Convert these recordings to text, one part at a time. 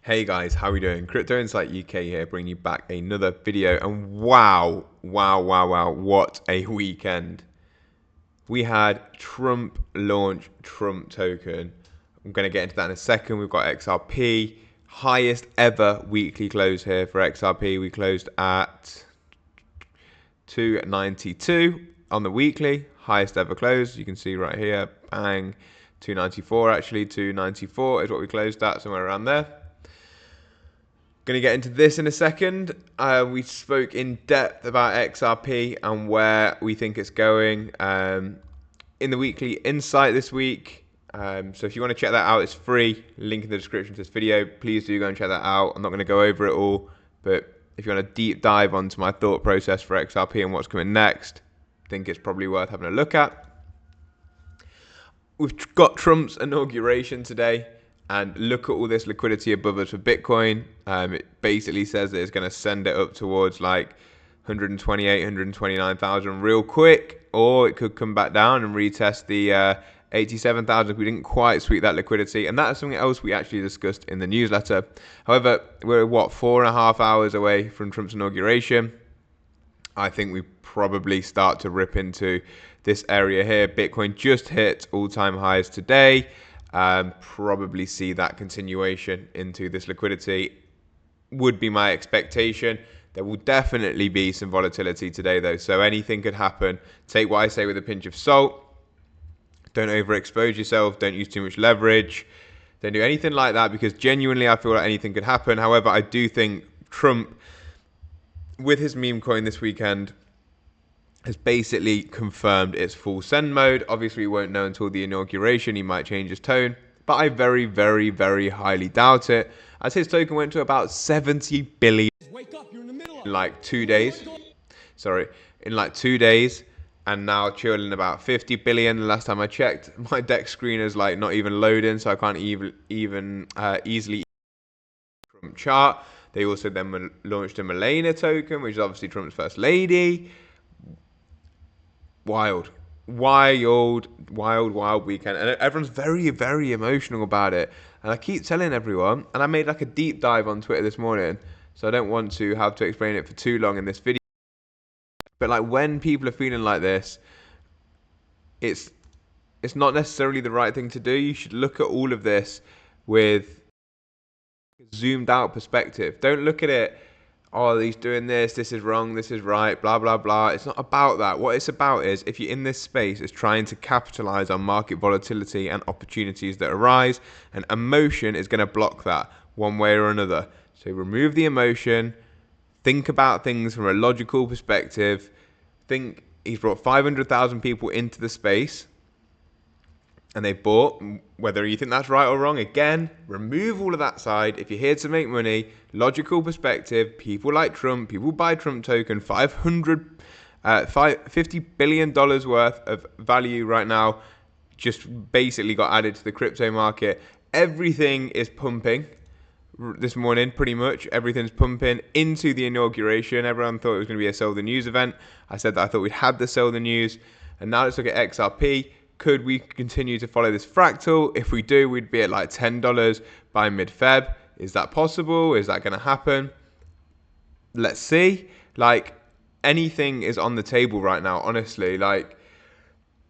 Hey guys, how are we doing? Crypto Insight UK here, bringing you back another video. And wow, what a weekend. We had Trump launch Trump token. I'm going to get into that in a second. We've got XRP, highest ever weekly close here for XRP. We closed at 292 on the weekly, highest ever close. You can see right here, bang, 294 actually, 294 is what we closed at, somewhere around there. Going to get into this in a second. We spoke in depth about XRP and where we think it's going in the weekly insight this week. So if you want to check that out, it's free. Link in the description to this video. Please do go and check that out. I'm not going to go over it all, but if you want a deep dive onto my thought process for XRP and what's coming next, I think it's probably worth having a look at. We've got Trump's inauguration today. And look at all this liquidity above us for Bitcoin. It basically says that it's going to send it up towards like 128, 129,000 real quick, or it could come back down and retest the 87,000 if we didn't quite sweep that liquidity. And that is something else we actually discussed in the newsletter. However, we're 4.5 hours away from Trump's inauguration. I think we probably start to rip into this area here. Bitcoin just hit all-time highs today. Probably see that continuation into this liquidity would be my expectation. There will definitely be some volatility today though, so anything could happen. Take what I say with a pinch of salt. Don't overexpose yourself, don't use too much leverage, don't do anything like that, because genuinely I feel like anything could happen. However, I do think Trump, with his meme coin this weekend, has basically confirmed its full send mode. Obviously, we won't know until the inauguration. He might change his tone, but I very highly doubt it, as his token went to about 70 billion in like 2 days. In like 2 days, and now chilling about 50 billion. The last time I checked, my deck screen is like not even loading, so I can't even easily Trump chart. They also then launched a Melania token, which is obviously Trump's first lady. Wild weekend, and everyone's very emotional about it. And I keep telling everyone, and I made like a deep dive on Twitter this morning, so I don't want to have to explain it for too long in this video. But like, when people are feeling like this, it's not necessarily the right thing to do. You should look at all of this with a zoomed out perspective. Don't look at it, oh, he's doing this is wrong, this is right, blah, blah, blah. It's not about that. What it's about is, if you're in this space, it's trying to capitalize on market volatility and opportunities that arise, and emotion is going to block that one way or another. So remove the emotion, think about things from a logical perspective. Think he's brought 500,000 people into the space, and they bought. Whether you think that's right or wrong, again, remove all of that side. If you're here to make money, logical perspective, people like Trump, people buy Trump token, $50 billion worth of value right now just basically got added to the crypto market. Everything is pumping this morning, pretty much. Everything's pumping into the inauguration. Everyone thought it was going to be a sell the news event. I said that I thought we'd had the sell the news. And now let's look at XRP. Could we continue to follow this fractal? If we do, we'd be at like $10 by mid-Feb. Is that possible? Is that going to happen? Let's see. Like, anything is on the table right now, honestly. Like,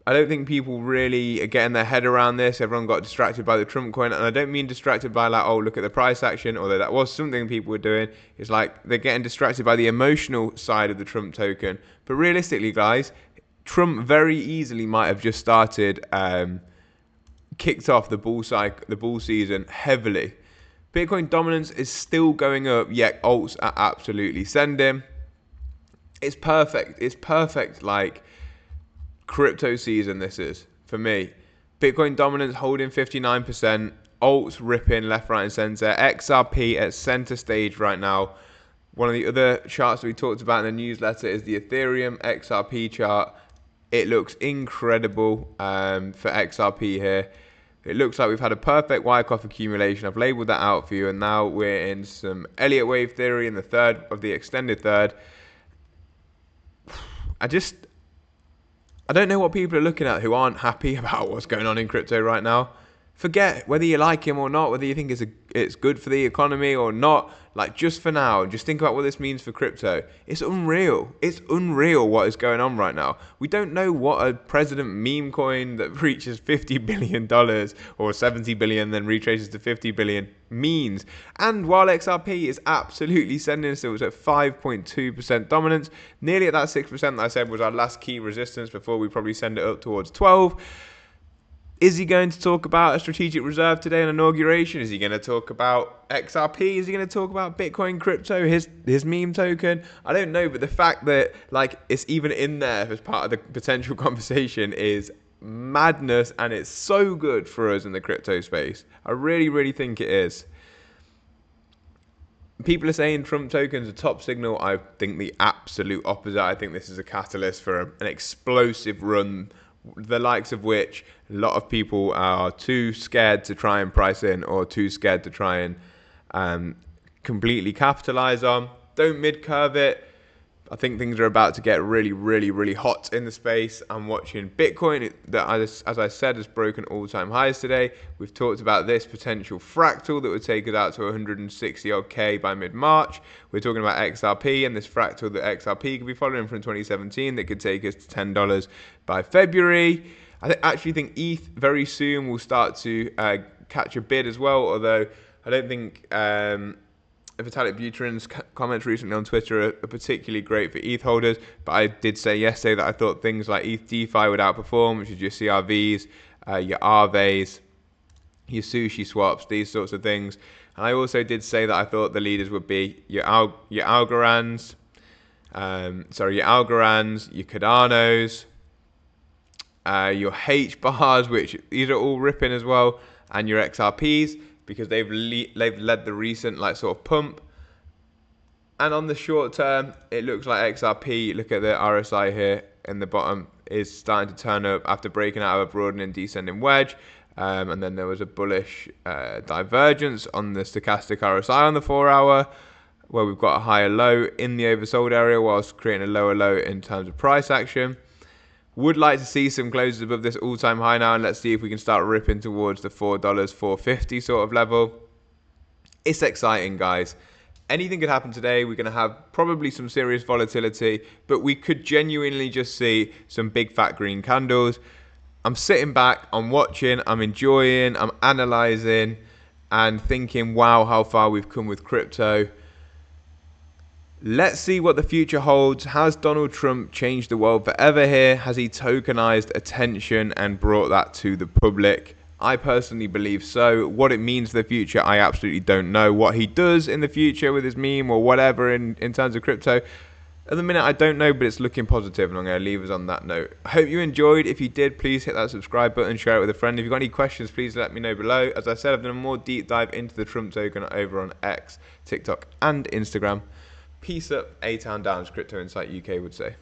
I don't think people really are getting their head around this. Everyone got distracted by the Trump coin. And I don't mean distracted by like, oh, look at the price action, although that was something people were doing. It's like they're getting distracted by the emotional side of the Trump token. But realistically, guys, Trump very easily might have just started, kicked off the bull season heavily. Bitcoin dominance is still going up, yet alts are absolutely sending. It's perfect. It's perfect, like, crypto season this is, for me. Bitcoin dominance holding 59%, alts ripping left, right, and center. XRP at center stage right now. One of the other charts that we talked about in the newsletter is the Ethereum XRP chart. It looks incredible for XRP here. It looks like we've had a perfect Wyckoff accumulation. I've labeled that out for you, and now we're in some Elliott wave theory in the third of the extended third. I don't know what people are looking at who aren't happy about what's going on in crypto right now. Forget whether you like him or not, whether you think it's good for the economy or not. Like, just for now, just think about what this means for crypto. It's unreal. It's unreal what is going on right now. We don't know what a president meme coin that reaches $50 billion or 70 billion, then retraces to 50 billion means. And while XRP is absolutely sending us, it was at 5.2% dominance, nearly at that 6% that I said was our last key resistance before we probably send it up towards 12. Is he going to talk about a strategic reserve today on inauguration? Is he going to talk about XRP? Is he going to talk about Bitcoin crypto, his meme token? I don't know, but the fact that like it's even in there as part of the potential conversation is madness, and it's so good for us in the crypto space. I really, really think it is. People are saying Trump tokens are top signal. I think the absolute opposite. I think this is a catalyst for an explosive run, the likes of which a lot of people are too scared to try and price in or too scared to try and completely capitalize on. Don't mid-curve it. I think things are about to get really, really, really hot in the space. I'm watching Bitcoin that, as I said, has broken all-time highs today. We've talked about this potential fractal that would take us out to 160 odd K by mid-March. We're talking about XRP and this fractal that XRP could be following from 2017 that could take us to $10 by February. I actually think ETH very soon will start to catch a bid as well, although I don't think Vitalik Buterin's comments recently on Twitter are particularly great for ETH holders, but I did say yesterday that I thought things like ETH DeFi would outperform, which is your CRVs, your RVs, your sushi swaps, these sorts of things. And I also did say that I thought the leaders would be your Algorands, your Cardanos, your H bars, which these are all ripping as well, and your XRPs, because they've led the recent sort of pump. And on the short term, it looks like XRP, look at the RSI here in the bottom, is starting to turn up after breaking out of a broadening descending wedge. And then there was a bullish divergence on the stochastic RSI on the 4 hour, where we've got a higher low in the oversold area whilst creating a lower low in terms of price action. Would like to see some closes above this all-time high now, and let's see if we can start ripping towards the $4, $4.50 sort of level. It's exciting, guys. Anything could happen today. We're going to have probably some serious volatility, but we could genuinely just see some big fat green candles. I'm sitting back, I'm watching, I'm enjoying, I'm analyzing, and thinking, wow, how far we've come with crypto. Let's see what the future holds. Has Donald Trump changed the world forever here? Has he tokenized attention and brought that to the public? I personally believe so. What it means for the future, I absolutely don't know. What he does in the future with his meme or whatever in terms of crypto, at the minute I don't know, but it's looking positive, and I'm going to leave us on that note. I hope you enjoyed. If you did, please hit that subscribe button, share it with a friend. If you've got any questions, please let me know below. As I said, I've done a more deep dive into the Trump token over on X, TikTok, and Instagram. Peace up, A-Town down, as Crypto Insight UK would say.